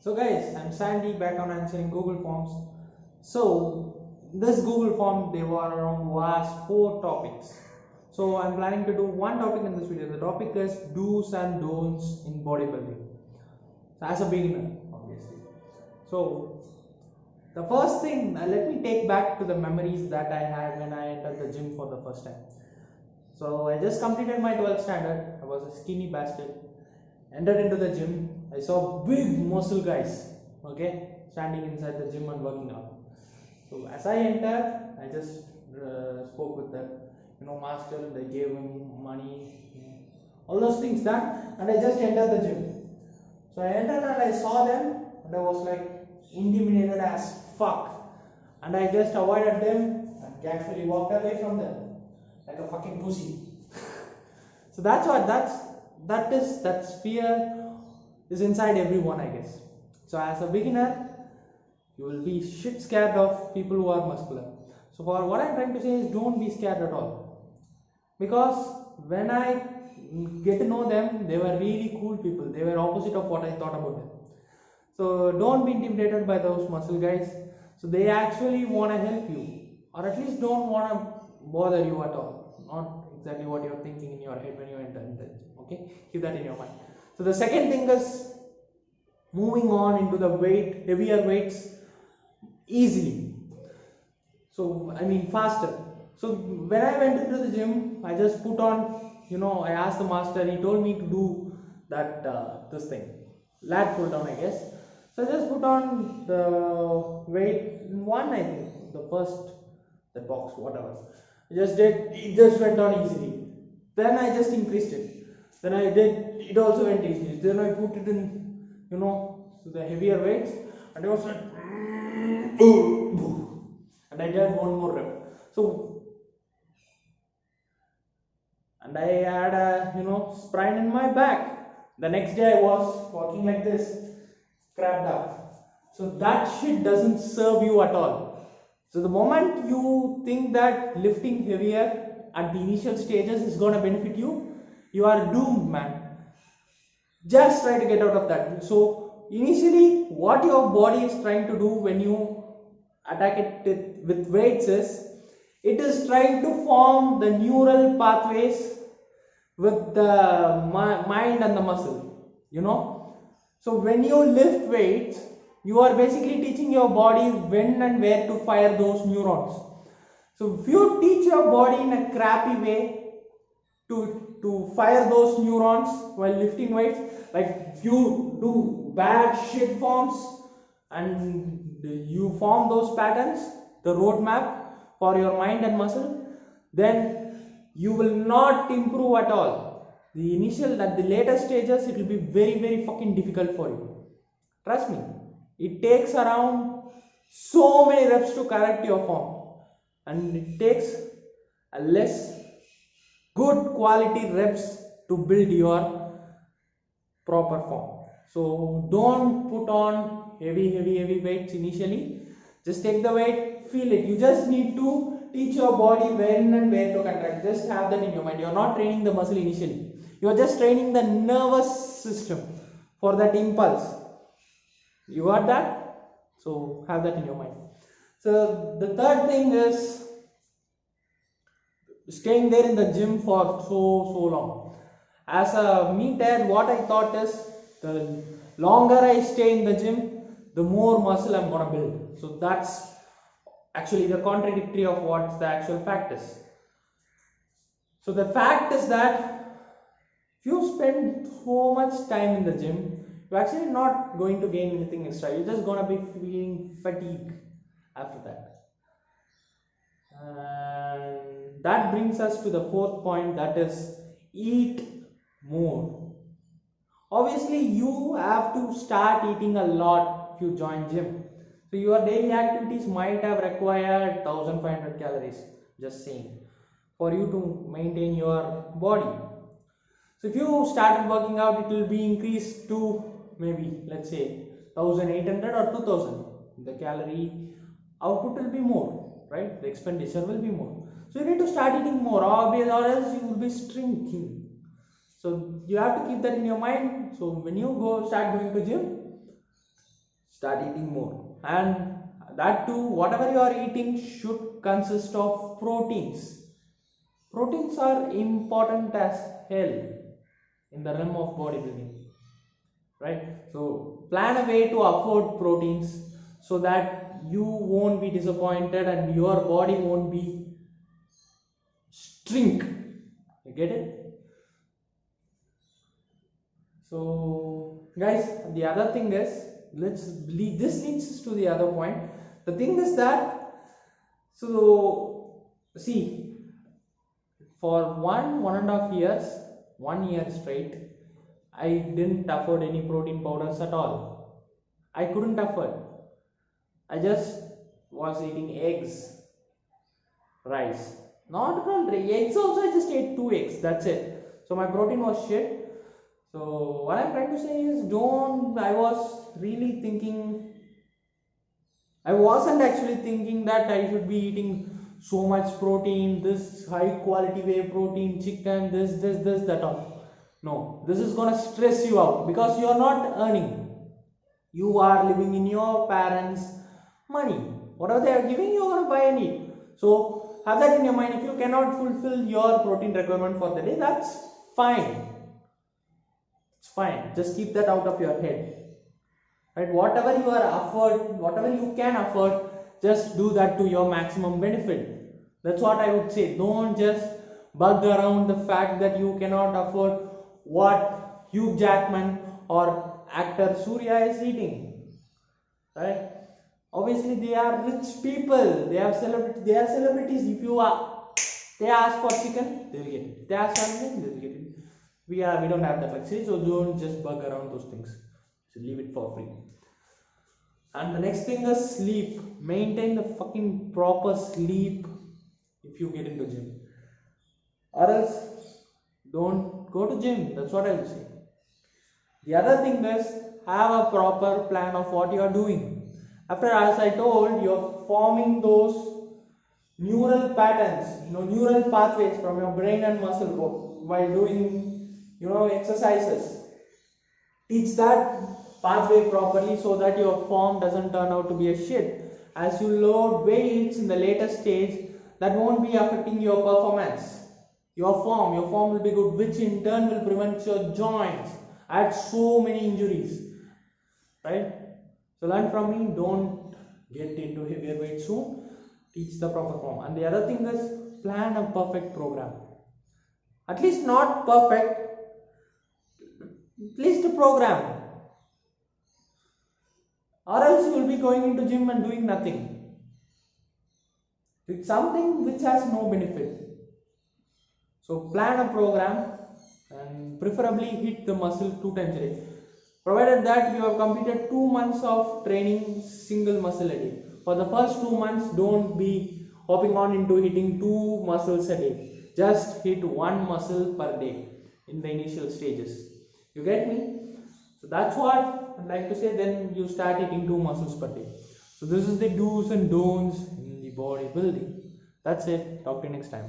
So guys, I'm Sandy back on answering Google Forms. So this Google Form, they were around last 4 topics. So I'm planning to do one topic in this video. The topic is do's and don'ts in bodybuilding. So as a beginner, obviously. So the first thing, let me take back to the memories that I had when I entered the gym for the first time. So I just completed my 12th standard. I was a skinny bastard. Entered into the gym. I saw big muscle guys, okay, standing inside the gym and working out. So as I entered, I just spoke with them, master. They gave him money, all those things done, and I just entered the gym. So I entered and I saw them, and I was like intimidated as fuck, and I just avoided them and casually walked away from them like a fucking pussy. So that's what that fear is inside everyone, I guess. So as a beginner, you will be shit scared of people who are muscular. So for what I'm trying to say is, don't be scared at all, because when I get to know them, they were really cool people. They were opposite of what I thought about them. So don't be intimidated by those muscle guys. So they actually want to help you, or at least don't want to bother you at all. Not exactly what you're thinking in your head when you enter the gym. Okay, keep that in your mind. So the second thing is moving on into the heavier weights easily. So I mean faster. So when I went into the gym, I just put on, I asked the master. He told me to do that this thing, lat pull down, I guess. So I just put on the weight one, I think, the box, whatever. I just did. It just went on easily. Then I just increased it. Then I did. It also went easily. Then I put it in, to the heavier weights, and it was like, and I did one more rep. So, and I had a sprain in my back. The next day I was walking like this, crapped up. So that shit doesn't serve you at all. So the moment you think that lifting heavier at the initial stages is gonna benefit you, you are doomed, man. Just try to get out of that. So initially, what your body is trying to do when you attack it with weights is, it is trying to form the neural pathways with the mind and the muscle, So when you lift weights, you are basically teaching your body when and where to fire those neurons. So if you teach your body in a crappy way to fire those neurons while lifting weights, like you do bad shit forms and you form those patterns, the roadmap for your mind and muscle, then you will not improve at all. At the later stages, it will be very, very fucking difficult for you. Trust me, it takes around so many reps to correct your form, and it takes a less good quality reps to build your proper form. So don't put on heavy weights initially. Just take the weight, feel it. You just need to teach your body when and where to contract. Just have that in your mind. You're not training the muscle initially. You're just training the nervous system for that impulse. You got that? So have that in your mind. So the third thing is staying there in the gym for so long. As a meathead, what I thought is, the longer I stay in the gym, the more muscle I'm gonna build. So that's actually the contradictory of what the actual fact is. So the fact is that if you spend so much time in the gym, you're actually not going to gain anything extra. You're just gonna be feeling fatigue after that. And that brings us to the fourth point, that is eat more. Obviously, you have to start eating a lot if you join gym. So your daily activities might have required 1500 calories, just saying, for you to maintain your body. So if you started working out, it will be increased to maybe, let's say, 1800 or 2000. The calorie output will be more, right? The expenditure will be more. So you need to start eating more, or else you will be shrinking. So you have to keep that in your mind. So when you start going to gym, start eating more. And that too, whatever you are eating should consist of proteins. Proteins are important as hell in the realm of bodybuilding, right? So plan a way to afford proteins so that you won't be disappointed and your body won't be shrink. You get it? So guys, the other thing is, this leads us to the other point. The thing is that, so see, for 1.5 years, 1 year straight, I didn't afford any protein powders at all. I couldn't afford. I just was eating eggs, rice, not at all eggs also. I just ate 2 eggs, that's it. So my protein was shit. So what I'm trying to say is, I wasn't actually thinking that I should be eating so much protein, this high quality whey protein, chicken, this, that all. No, this is gonna stress you out because you are not earning. You are living in your parents' money. Whatever they are giving, you are gonna buy and eat. So have that in your mind. If you cannot fulfill your protein requirement for the day, that's fine. It's fine. Just keep that out of your head. Right? Whatever you can afford, just do that to your maximum benefit. That's what I would say. Don't just bug around the fact that you cannot afford what Hugh Jackman or actor Surya is eating. Right? Obviously, they are rich people. They are celebrities. If they ask for chicken, they'll get it. They ask for anything, they'll get it. We don't have that luxury, so don't just bug around those things. So leave it for free. And the next thing is sleep. Maintain the fucking proper sleep if you get into gym, or else don't go to gym. That's what I would say. The other thing is, have a proper plan of what you are doing. After, as I told, you're forming those neural patterns, neural pathways from your brain and muscle while doing exercises. Teach that pathway properly so that your form doesn't turn out to be a shit. As you load weights in the later stage, that won't be affecting your performance. Your form will be good, which in turn will prevent your joints. I had so many injuries, right? So learn from me. Don't get into heavier weight soon. Teach the proper form. And the other thing is, plan a perfect program. At least not perfect, at least a program. Or else you will be going into gym and doing nothing. It's something which has no benefit. So plan a program and preferably hit the muscle 2 times a day. Provided that you have completed 2 months of training single muscle a day. For the first 2 months, don't be hopping on into hitting 2 muscles a day. Just hit 1 muscle per day in the initial stages. You get me? So that's what I'd like to say. Then you start hitting 2 muscles per day. So this is the do's and don'ts in the bodybuilding. That's it. Talk to you next time.